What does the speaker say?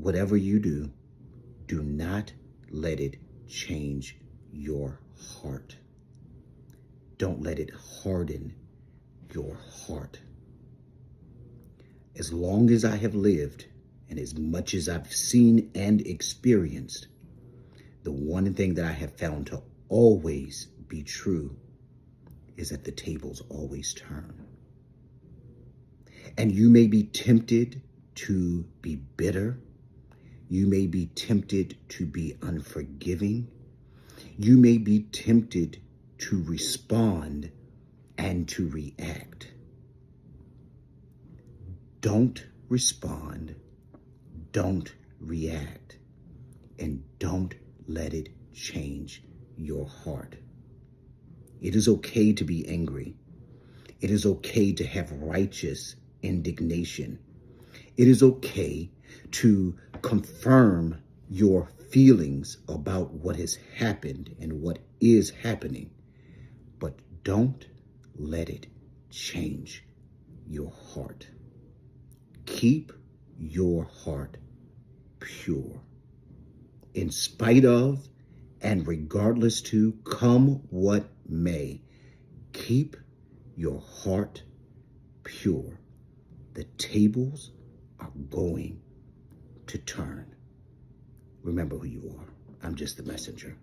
whatever you do not let it change your heart. Don't let it harden your heart. As long as I have lived and as much as I've seen and experienced, the one thing that I have found to always be true is that the tables always turn. And you may be tempted to be bitter. You may be tempted to be unforgiving. You may be tempted to respond and to react. Don't respond, don't react, and don't let it change your heart. It is okay to be angry. It is okay to have righteous indignation. It is okay to confirm your feelings about what has happened and what is happening, but don't let it change your heart. Keep your heart pure. In spite of and regardless to come what may, keep your heart pure. The tables are going to turn. Remember who you are. I'm just the messenger.